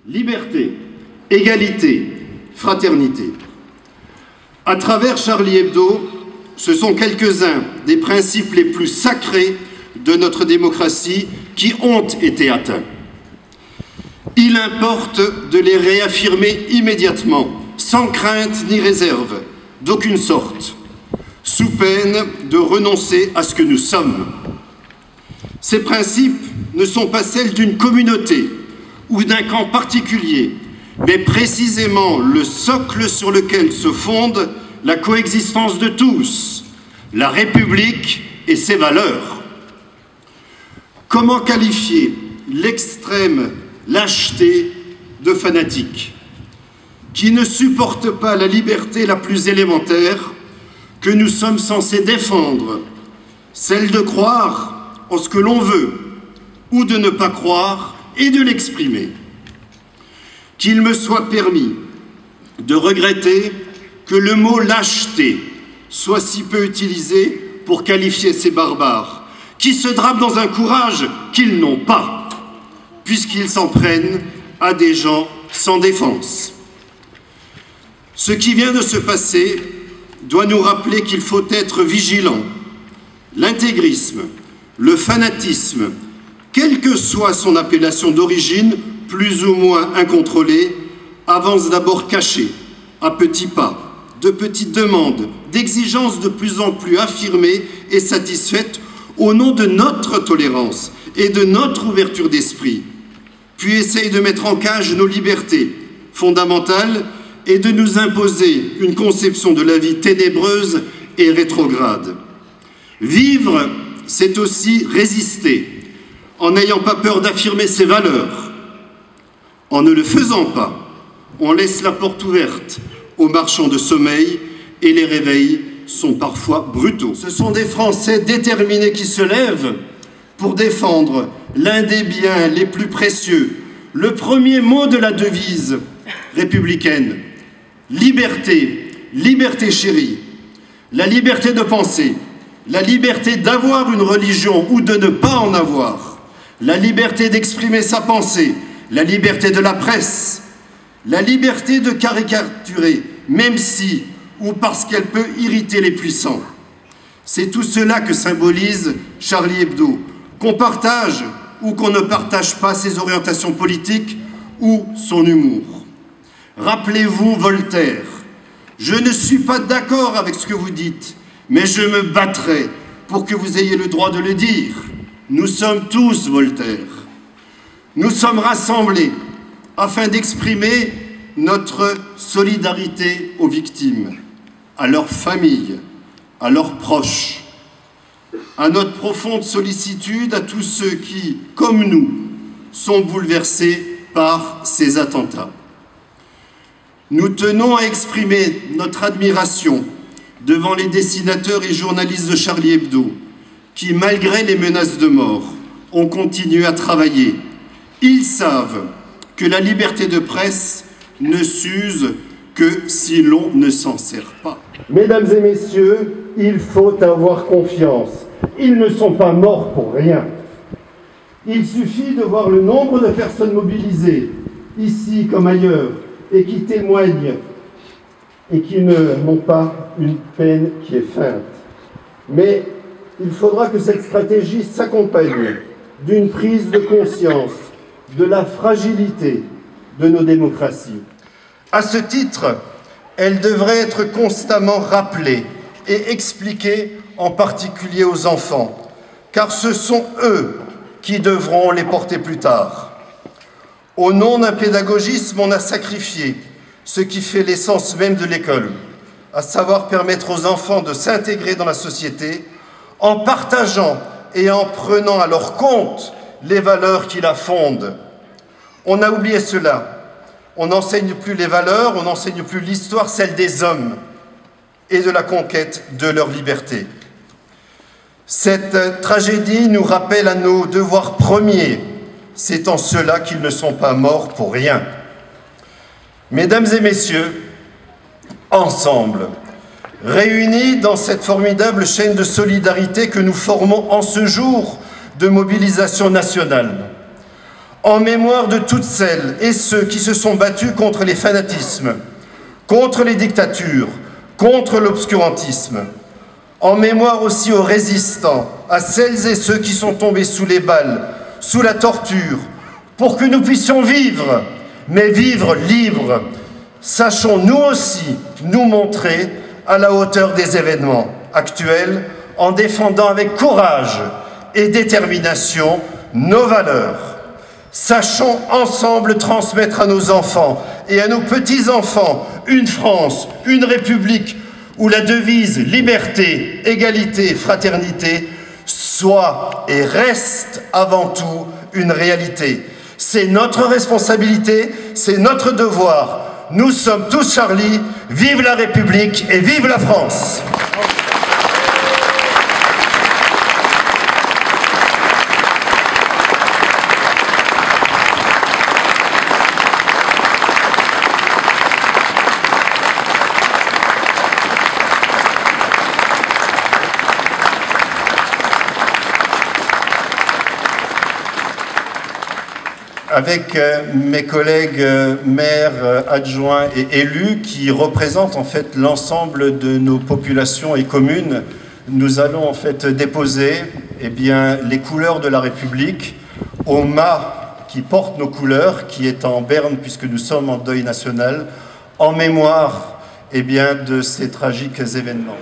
Liberté, égalité, fraternité. À travers Charlie Hebdo, ce sont quelques-uns des principes les plus sacrés de notre démocratie qui ont été atteints. Il importe de les réaffirmer immédiatement, sans crainte ni réserve, d'aucune sorte, sous peine de renoncer à ce que nous sommes. Ces principes ne sont pas celles d'une communauté ou d'un camp particulier, mais précisément le socle sur lequel se fonde la coexistence de tous, la République et ses valeurs. Comment qualifier l'extrême lâcheté de fanatiques qui ne supportent pas la liberté la plus élémentaire que nous sommes censés défendre, celle de croire en ce que l'on veut ou de ne pas croire et de l'exprimer. Qu'il me soit permis de regretter que le mot lâcheté soit si peu utilisé pour qualifier ces barbares qui se drapent dans un courage qu'ils n'ont pas, puisqu'ils s'en prennent à des gens sans défense. Ce qui vient de se passer doit nous rappeler qu'il faut être vigilant. L'intégrisme, le fanatisme, quelle que soit son appellation d'origine, plus ou moins incontrôlée, avance d'abord cachée, à petits pas, de petites demandes, d'exigences de plus en plus affirmées et satisfaites au nom de notre tolérance et de notre ouverture d'esprit, puis essaye de mettre en cage nos libertés fondamentales et de nous imposer une conception de la vie ténébreuse et rétrograde. Vivre, c'est aussi résister, en n'ayant pas peur d'affirmer ses valeurs. En ne le faisant pas, on laisse la porte ouverte aux marchands de sommeil et les réveils sont parfois brutaux. Ce sont des Français déterminés qui se lèvent pour défendre l'un des biens les plus précieux, le premier mot de la devise républicaine. Liberté, liberté chérie, la liberté de penser, la liberté d'avoir une religion ou de ne pas en avoir, la liberté d'exprimer sa pensée, la liberté de la presse, la liberté de caricaturer, même si ou parce qu'elle peut irriter les puissants. C'est tout cela que symbolise Charlie Hebdo, qu'on partage ou qu'on ne partage pas ses orientations politiques ou son humour. Rappelez-vous Voltaire, « Je ne suis pas d'accord avec ce que vous dites, mais je me battrai pour que vous ayez le droit de le dire. » Nous sommes tous Voltaire. Nous sommes rassemblés afin d'exprimer notre solidarité aux victimes, à leurs familles, à leurs proches, à notre profonde sollicitude à tous ceux qui, comme nous, sont bouleversés par ces attentats. Nous tenons à exprimer notre admiration devant les dessinateurs et journalistes de Charlie Hebdo qui, malgré les menaces de mort, ont continué à travailler. Ils savent que la liberté de presse ne s'use que si l'on ne s'en sert pas. Mesdames et messieurs, il faut avoir confiance. Ils ne sont pas morts pour rien. Il suffit de voir le nombre de personnes mobilisées, ici comme ailleurs, et qui témoignent et qui n'ont pas une peine qui est feinte. Mais il faudra que cette stratégie s'accompagne d'une prise de conscience de la fragilité de nos démocraties. À ce titre, elle devrait être constamment rappelée et expliquée, en particulier aux enfants, car ce sont eux qui devront les porter plus tard. Au nom d'un pédagogisme, on a sacrifié ce qui fait l'essence même de l'école, à savoir permettre aux enfants de s'intégrer dans la société en partageant et en prenant à leur compte les valeurs qui la fondent. On a oublié cela. On n'enseigne plus les valeurs, on n'enseigne plus l'histoire, celle des hommes et de la conquête de leur liberté. Cette tragédie nous rappelle à nos devoirs premiers. C'est en cela qu'ils ne sont pas morts pour rien. Mesdames et messieurs, ensemble, réunis dans cette formidable chaîne de solidarité que nous formons en ce jour de mobilisation nationale, en mémoire de toutes celles et ceux qui se sont battus contre les fanatismes, contre les dictatures, contre l'obscurantisme, en mémoire aussi aux résistants, à celles et ceux qui sont tombés sous les balles, sous la torture, pour que nous puissions vivre, mais vivre libres. Sachons nous aussi nous montrer à la hauteur des événements actuels en défendant avec courage et détermination nos valeurs. Sachons ensemble transmettre à nos enfants et à nos petits-enfants une France, une République où la devise liberté, égalité, fraternité soit et reste avant tout une réalité. C'est notre responsabilité, c'est notre devoir. Nous sommes tous Charlie, vive la République et vive la France! Avec mes collègues maires, adjoints et élus qui représentent en fait l'ensemble de nos populations et communes, nous allons en fait déposer les couleurs de la République au mât qui porte nos couleurs, qui est en berne puisque nous sommes en deuil national, en mémoire de ces tragiques événements.